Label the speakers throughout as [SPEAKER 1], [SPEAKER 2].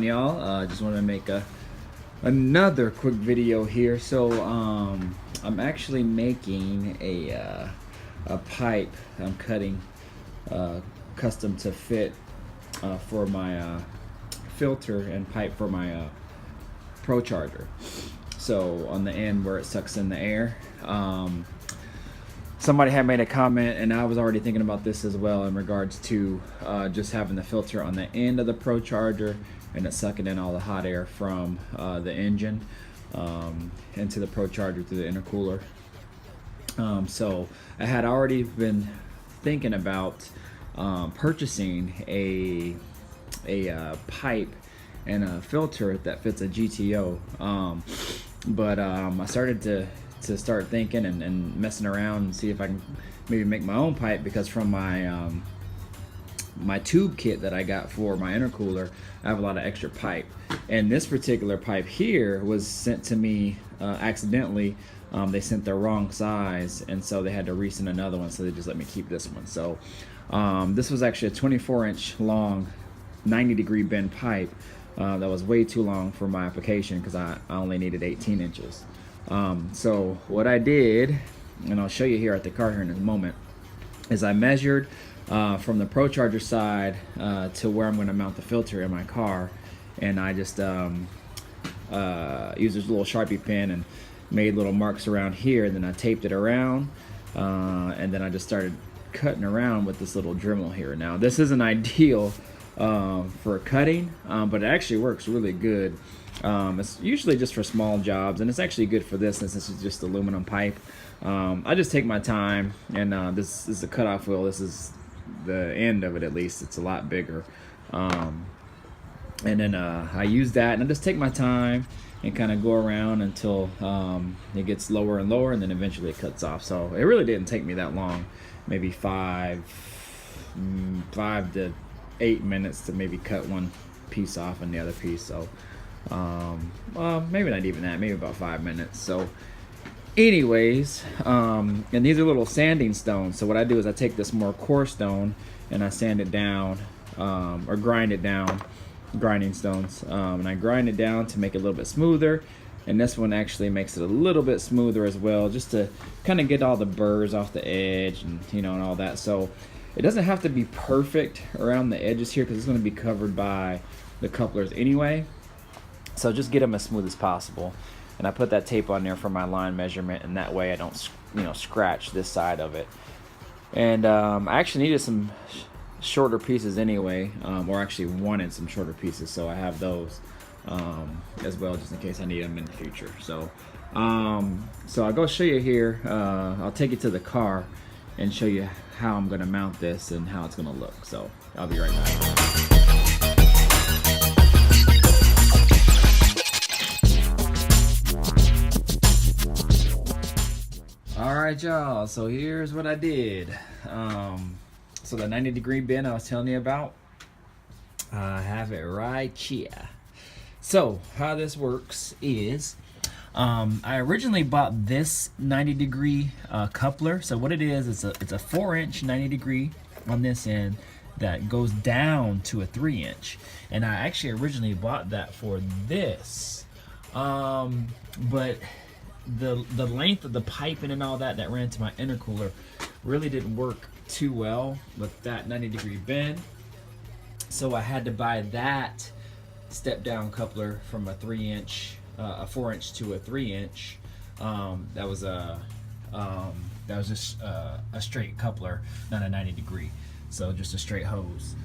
[SPEAKER 1] on, y'all? Just want to make another quick video here. So I'm actually making a pipe I'm cutting custom to fit for my filter and pipe for my ProCharger. So on the end where it sucks in the air, somebody had made a comment, and I was already thinking about this as well in regards to just having the filter on the end of the ProCharger and it sucking in all the hot air from the engine into the ProCharger through the intercooler. So I had already been thinking about purchasing a pipe and a filter that fits a GTO, but I started to start thinking and messing around and see if I can maybe make my own pipe, because from my my tube kit that I got for my intercooler, I have a lot of extra pipe, and this particular pipe here was sent to me accidentally. They sent the wrong size, and so they had to resend another one, so they just let me keep this one. So this was actually a 24-inch long 90-degree bend pipe that was way too long for my application, because I only needed 18 inches. So what I did, and I'll show you here at the car here in a moment, is I measured from the ProCharger side to where I'm going to mount the filter in my car, and I just used this little Sharpie pen and made little marks around here, and then I taped it around, and then I just started cutting around with this little Dremel here. Now this isn't ideal for cutting, but it actually works really good. It's usually just for small jobs, and it's actually good for this since this is just aluminum pipe. I just take my time, and this is the cutoff wheel. This is the end of it, at least. It's a lot bigger. And then I use that, and I just take my time and kind of go around until it gets lower and lower, and then eventually it cuts off. So it really didn't take me that long, maybe 5 to 8 minutes to maybe cut one piece off and the other piece. So well, maybe not even that, maybe about 5 minutes. So anyways, and these are little sanding stones. So what I do is I take this more coarse stone and I sand it down, or grind it down, grinding stones, and I grind it down to make it a little bit smoother. And this one actually makes it a little bit smoother as well, just to kind of get all the burrs off the edge, and and all that. So it doesn't have to be perfect around the edges here, because it's going to be covered by the couplers anyway. So just get them as smooth as possible. And I put that tape on there for my line measurement, and that way I don't scratch this side of it. And I actually needed some shorter pieces anyway, or actually wanted some shorter pieces, so I have those as well, just in case I need them in the future. So I'll go show you here. I'll take you to the car and show you how I'm going to mount this and how it's going to look. So I'll be right back. Alright, y'all, so here's what I did. So the 90-degree bend I was telling you about, I have it right here. So how this works is, I originally bought this 90-degree coupler. So what it is, it's a 4-inch 90-degree on this end that goes down to a 3-inch. And I actually originally bought that for this, but the length of the piping and all that ran to my intercooler really didn't work too well with that 90-degree bend. So I had to buy that step down coupler from a 3-inch, a 4-inch to a 3-inch. That was just a straight coupler, not a 90-degree. So just a straight hose.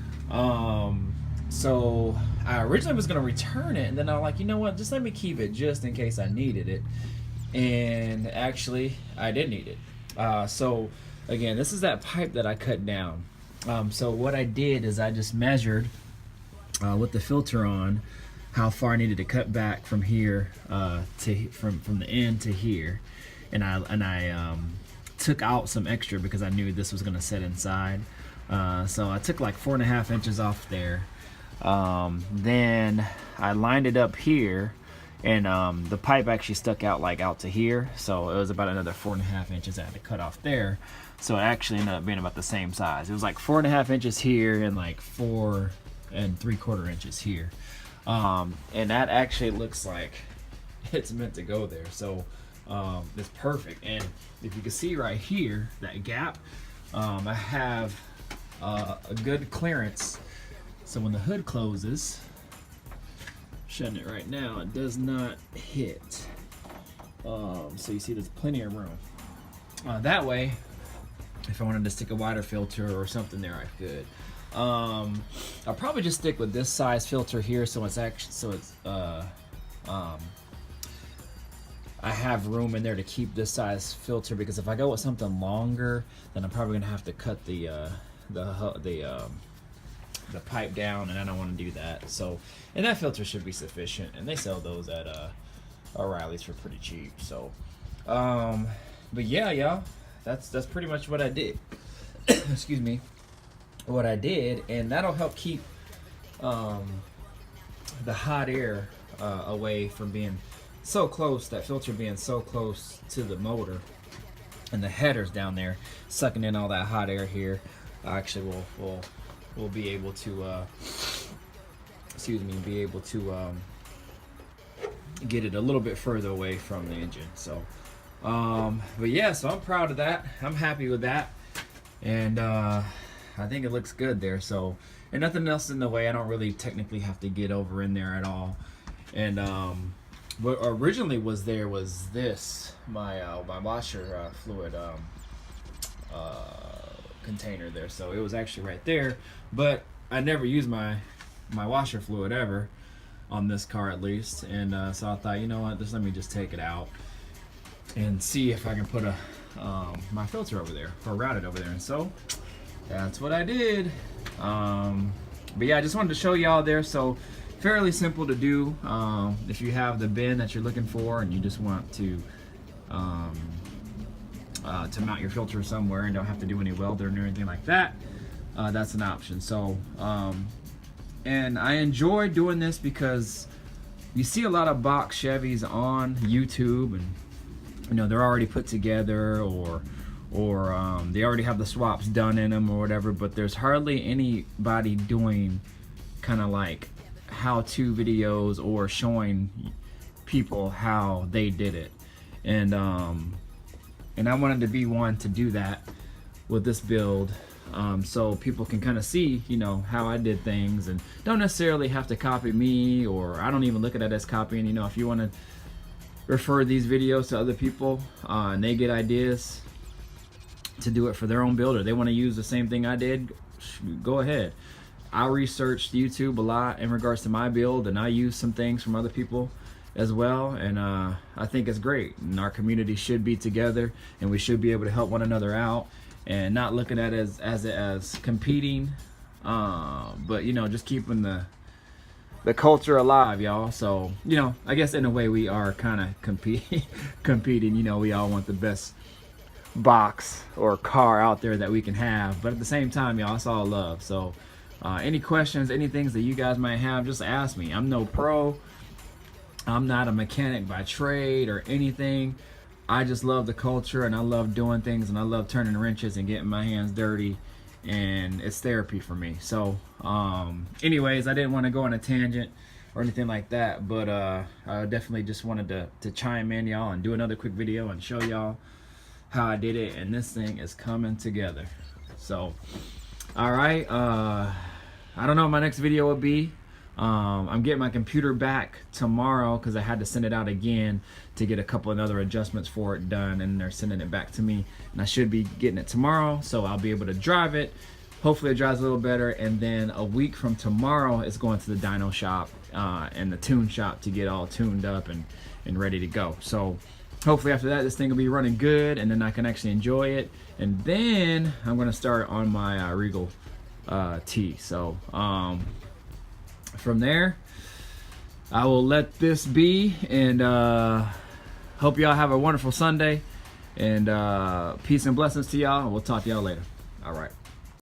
[SPEAKER 1] So I originally was gonna return it, and then I was like, you know what? Just let me keep it just in case I needed it. And actually, I did need it. So again, this is that pipe that I cut down. So what I did is I just measured with the filter on how far I needed to cut back from here from the end to here, and I took out some extra because I knew this was going to sit inside. So I took like 4.5 inches off there. Then I lined it up here, and the pipe actually stuck out like out to here, so it was about another 4.5 inches I had to cut off there. So it actually ended up being about the same size. It was like 4.5 inches here and like 4 3/4 inches here. And that actually looks like it's meant to go there. So it's perfect. And if you can see right here, that gap, I have a good clearance. So when the hood closes, shutting it right now, it does not hit. So you see there's plenty of room. That way, if I wanted to stick a wider filter or something there, I could. I'll probably just stick with this size filter here, so it's actually I have room in there to keep this size filter, because if I go with something longer, then I'm probably gonna have to cut the pipe down, and I don't want to do that. So, and that filter should be sufficient, and they sell those at O'Reilly's for pretty cheap. So, but yeah, y'all, that's pretty much what I did. Excuse me, what I did, and that'll help keep the hot air away from being so close, that filter being so close to the motor, and the headers down there sucking in all that hot air here. Actually, we'll be able to get it a little bit further away from the engine. So but yeah, so I'm proud of that. I'm happy with that, and I think it looks good there. So, and nothing else in the way. I don't really technically have to get over in there at all. And what originally was there was this, my washer fluid container there. So it was actually right there, but I never used my washer fluid ever on this car, at least. And so I thought, you know what, let me just take it out and see if I can put my filter over there, or route it over there. And so that's what I did. But yeah, I just wanted to show y'all there. So fairly simple to do. If you have the bin that you're looking for and you just want to mount your filter somewhere and don't have to do any welding or anything like that, that's an option. So and I enjoy doing this because you see a lot of box Chevys on YouTube, and you know, they're already put together, or they already have the swaps done in them or whatever, but there's hardly anybody doing kind of like how-to videos or showing people how they did it. And I wanted to be one to do that with this build, so people can kind of see, you know, how I did things, and don't necessarily have to copy me, or I don't even look at it as copying. You know, if you want to refer these videos to other people and they get ideas to do it for their own build, or they want to use the same thing I did, go ahead. I researched YouTube a lot in regards to my build, and I use some things from other people as well, and I think it's great. And our community should be together, and we should be able to help one another out, and not looking at it as competing, but you know, just keeping the culture alive, y'all. So, you know, I guess in a way we are kind of competing. You know, we all want the best box or car out there that we can have, but at the same time, y'all, it's all love. So any questions, any things that you guys might have, just ask me. I'm no pro, I'm not a mechanic by trade or anything. I just love the culture, and I love doing things, and I love turning wrenches and getting my hands dirty, and it's therapy for me. So anyways, I didn't want to go on a tangent or anything like that, but I definitely just wanted to chime in, y'all, and do another quick video and show y'all how I did it. And this thing is coming together. So all right, I don't know what my next video will be. I'm getting my computer back tomorrow because I had to send it out again to get a couple of other adjustments for it done, and they're sending it back to me, and I should be getting it tomorrow, so I'll be able to drive it. Hopefully it drives a little better, and then a week from tomorrow it's going to the dyno shop and the tune shop to get all tuned up and ready to go. So hopefully after that, this thing will be running good, and then I can actually enjoy it, and then I'm going to start on my Regal T. So from there, I will let this be, and hope y'all have a wonderful Sunday, and peace and blessings to y'all, and we'll talk to y'all later. All right.